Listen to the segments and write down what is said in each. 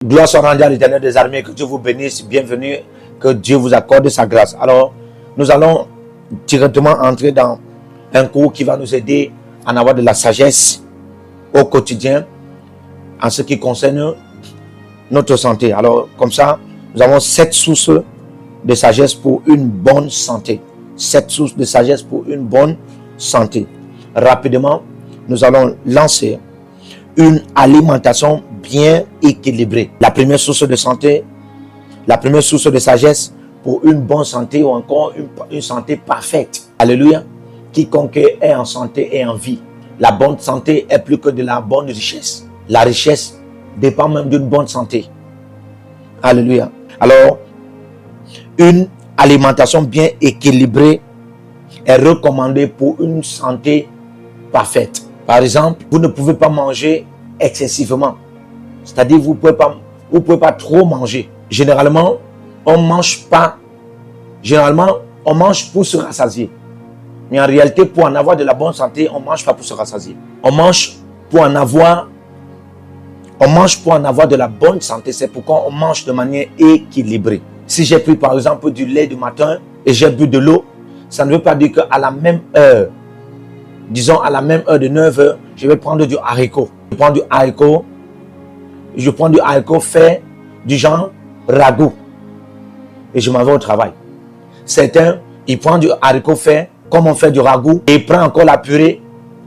Gloire soit rendue à l'Éternel des armées, que Dieu vous bénisse, bienvenue, que Dieu vous accorde sa grâce. Alors, nous allons directement entrer dans un cours qui va nous aider à avoir de la sagesse au quotidien en ce qui concerne notre santé. Alors, comme ça, nous avons 7 sources de sagesse pour une bonne santé. 7 sources de sagesse pour une bonne santé. Rapidement, nous allons lancer une alimentation bien équilibrée. La première source de santé, la première source de sagesse pour une bonne santé ou encore une santé parfaite. Alléluia. Quiconque est en santé et en vie. La bonne santé est plus que de la bonne richesse. La richesse dépend même d'une bonne santé. Alléluia. Alors, une alimentation bien équilibrée est recommandée pour une santé parfaite. Par exemple, vous ne pouvez pas manger excessivement. C'est-à-dire, vous pouvez pas trop manger. Généralement, on mange pour se rassasier. Mais en réalité, pour en avoir de la bonne santé, on ne mange pas pour se rassasier. On mange pour en avoir de la bonne santé. C'est pourquoi on mange de manière équilibrée. Si j'ai pris par exemple du lait du matin et j'ai bu de l'eau, ça ne veut pas dire qu'à la même heure, disons à la même heure de 9 heures, je vais prendre du haricot. Je prends du haricot fait du genre ragoût. Et je m'en vais au travail. Certains, ils prennent du haricot fait comme on fait du ragoût. Et ils prennent encore la purée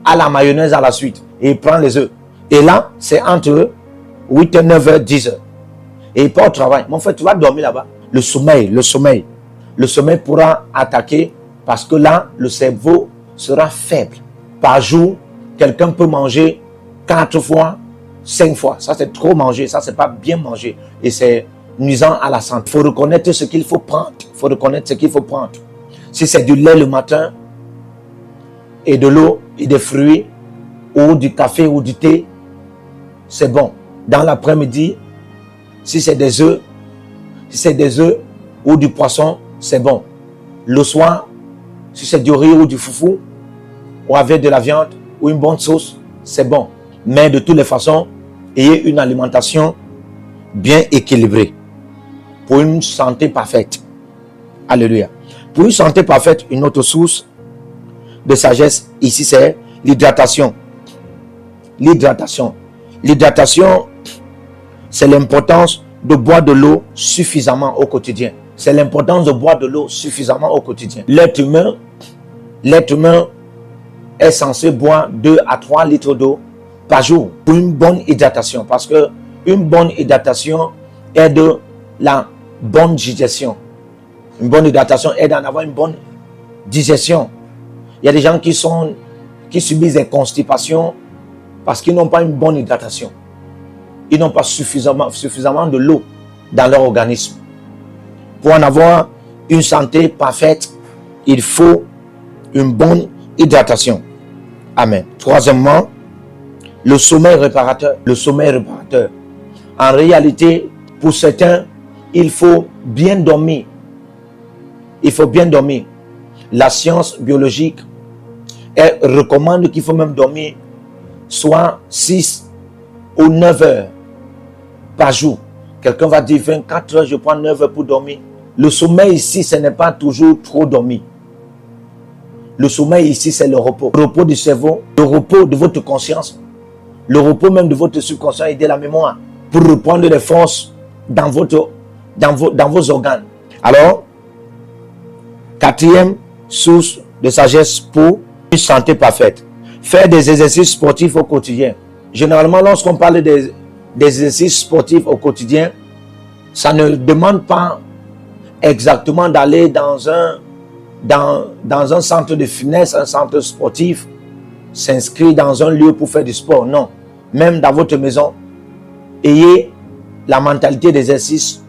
à la mayonnaise à la suite. Et ils prennent les œufs. Et là, c'est entre 8 h 9 h 10 h. Et ils partent au travail. Mais en fait, tu vas dormir là-bas. Le sommeil pourra attaquer parce que là, le cerveau sera faible. Par jour, quelqu'un peut manger 4 fois, 5 fois. Ça, c'est trop manger. Ça, c'est pas bien manger. Et c'est nuisant à la santé. Il faut reconnaître ce qu'il faut prendre. Si c'est du lait le matin, et de l'eau, et des fruits, ou du café, ou du thé, c'est bon. Dans l'après-midi, si c'est des œufs, ou du poisson, c'est bon. Le soir, si c'est du riz ou du foufou, ou avec de la viande, ou une bonne sauce, c'est bon. Mais de toutes les façons, ayez une alimentation bien équilibrée pour une santé parfaite. Alléluia. Pour une santé parfaite, une autre source de sagesse, ici, c'est l'hydratation. L'hydratation, c'est l'importance de boire de l'eau suffisamment au quotidien. L'être humain est censé boire 2 à 3 litres d'eau par jour pour une bonne hydratation. Parce que une bonne hydratation aide la bonne digestion. Une bonne hydratation aide à avoir une bonne digestion. Il y a des gens qui subissent des constipations parce qu'ils n'ont pas une bonne hydratation. Ils n'ont pas suffisamment de l'eau dans leur organisme. Pour en avoir une santé parfaite, il faut une bonne hydratation. Amen. Troisièmement, le sommeil réparateur. En réalité, pour certains, il faut bien dormir. La science biologique recommande qu'il faut même dormir soit 6 ou 9 heures par jour. Quelqu'un va dire 24 heures, je prends 9 heures pour dormir. Le sommeil ici, ce n'est pas toujours trop dormir. Le sommeil ici, c'est le repos. Le repos du cerveau, le repos de votre conscience, le repos même de votre subconscient et de la mémoire pour reprendre les forces dans vos organes. Alors, quatrième source de sagesse pour une santé parfaite. Faire des exercices sportifs au quotidien. Généralement, lorsqu'on parle des exercices sportifs au quotidien, ça ne demande pas exactement d'aller dans un centre de fitness, un centre sportif, s'inscrire dans un lieu pour faire du sport. Non. Même dans votre maison, ayez la mentalité des exercices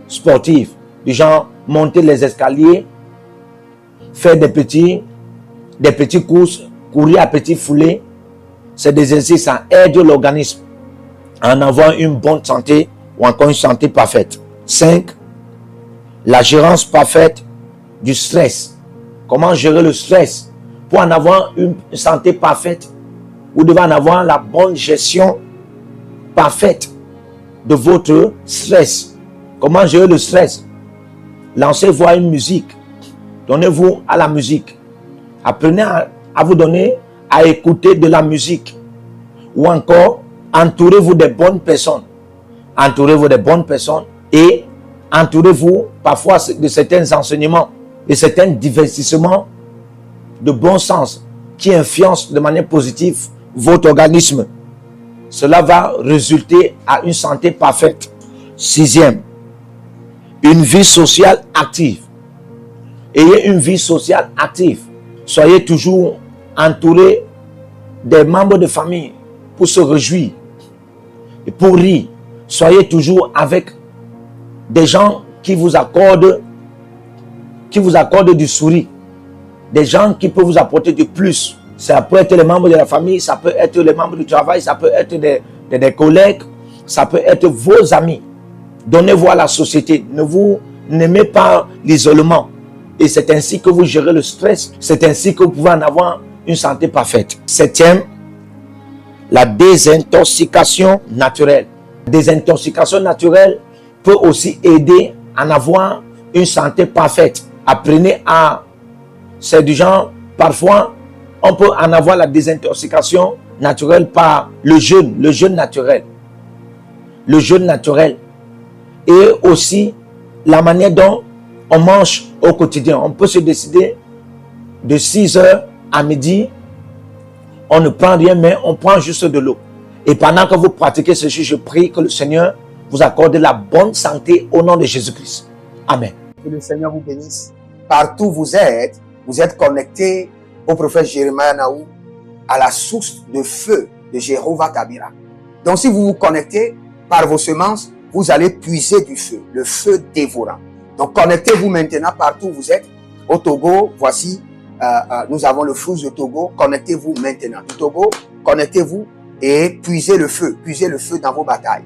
sportifs. Du genre, monter les escaliers, faire des petits courses, courir à petits foulées. C'est des exercices, ça aide l'organisme à en avoir une bonne santé ou encore une santé parfaite. 5. La gérance parfaite du stress. Comment gérer le stress? Pour en avoir une santé parfaite, vous devez en avoir la bonne gestion parfaite de votre stress. Comment gérer le stress? Lancez-vous à une musique. Donnez-vous à la musique. Apprenez à vous donner à écouter de la musique. Ou encore, entourez-vous des bonnes personnes. Entourez-vous des bonnes personnes et entourez-vous parfois de certains enseignements, de certains divertissements de bon sens qui influencent de manière positive votre organisme. Cela va résulter à une santé parfaite. Sixième, une vie sociale active. Ayez une vie sociale active. Soyez toujours entouré des membres de famille pour se réjouir et pour rire. Soyez toujours avec des gens qui vous accordent du sourire. Des gens qui peuvent vous apporter du plus. Ça peut être les membres de la famille, ça peut être les membres du travail, ça peut être des collègues, ça peut être vos amis. Donnez-vous à la société. N'aimez pas l'isolement. Et c'est ainsi que vous gérez le stress. C'est ainsi que vous pouvez en avoir une santé parfaite. Septième, la désintoxication naturelle. La désintoxication naturelle peut aussi aider à en avoir une santé parfaite. Apprenez à... C'est du genre, parfois, on peut en avoir la désintoxication naturelle par le jeûne naturel. Le jeûne naturel. Et aussi, la manière dont on mange au quotidien. On peut se décider de 6h à midi, on ne prend rien, mais on prend juste de l'eau. Et pendant que vous pratiquez ceci, je prie que le Seigneur vous accorde la bonne santé au nom de Jésus-Christ. Amen. Que le Seigneur vous bénisse. Partout où vous êtes connectés au prophète Jérémie Naou, à la source de feu de Jéhovah Tabira. Donc si vous vous connectez par vos semences, vous allez puiser du feu, le feu dévorant. Donc connectez-vous maintenant partout où vous êtes. Au Togo, voici, nous avons le flux de Togo. Connectez-vous maintenant. Du Togo, connectez-vous et puisez le feu dans vos batailles.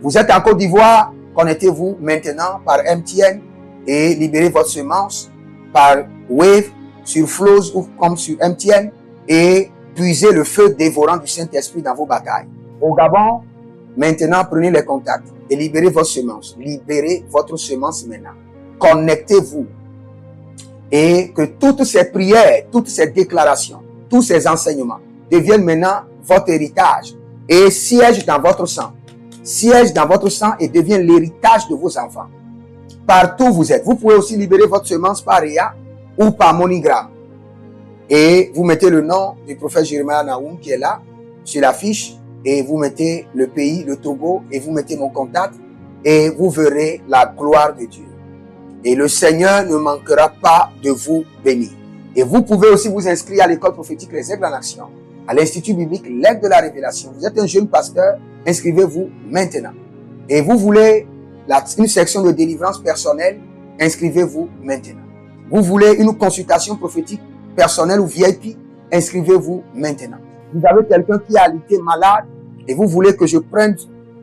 Vous êtes en Côte d'Ivoire, connectez-vous maintenant par MTN et libérez votre semence par Wave sur Flows ou comme sur MTN et puisez le feu dévorant du Saint-Esprit dans vos batailles. Au Gabon, maintenant prenez les contacts et libérez votre semence. Libérez votre semence maintenant. Connectez-vous et que toutes ces prières, toutes ces déclarations, tous ces enseignements deviennent maintenant votre héritage et siègent dans votre sang. Siègent dans votre sang et deviennent l'héritage de vos enfants. Partout où vous êtes, vous pouvez aussi libérer votre semence par Réa ou par MoneyGram. Et vous mettez le nom du prophète Jérémie Naoum qui est là, sur la fiche, et vous mettez le pays, le Togo, et vous mettez mon contact, et vous verrez la gloire de Dieu. Et le Seigneur ne manquera pas de vous bénir. Et vous pouvez aussi vous inscrire à l'école prophétique Les Aigles en Action, à l'Institut biblique L'Aigle de la Révélation. Vous êtes un jeune pasteur, inscrivez-vous maintenant. Et vous voulez une section de délivrance personnelle, inscrivez-vous maintenant. Vous voulez une consultation prophétique personnelle ou VIP, inscrivez-vous maintenant. Vous avez quelqu'un qui a été malade et vous voulez que je prenne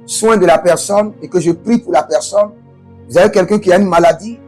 soin de la personne et que je prie pour la personne. Vous avez quelqu'un qui a une maladie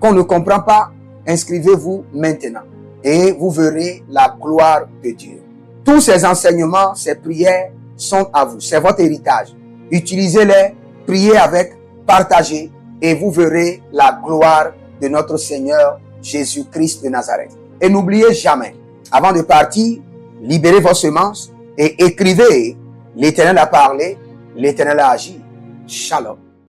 qu'on ne comprend pas, inscrivez-vous maintenant et vous verrez la gloire de Dieu. Tous ces enseignements, ces prières sont à vous, c'est votre héritage. Utilisez-les, priez avec, partagez et vous verrez la gloire de notre Seigneur Jésus-Christ de Nazareth. Et n'oubliez jamais, avant de partir, libérez vos semences et écrivez, l'Éternel a parlé, l'Éternel a agi. Shalom.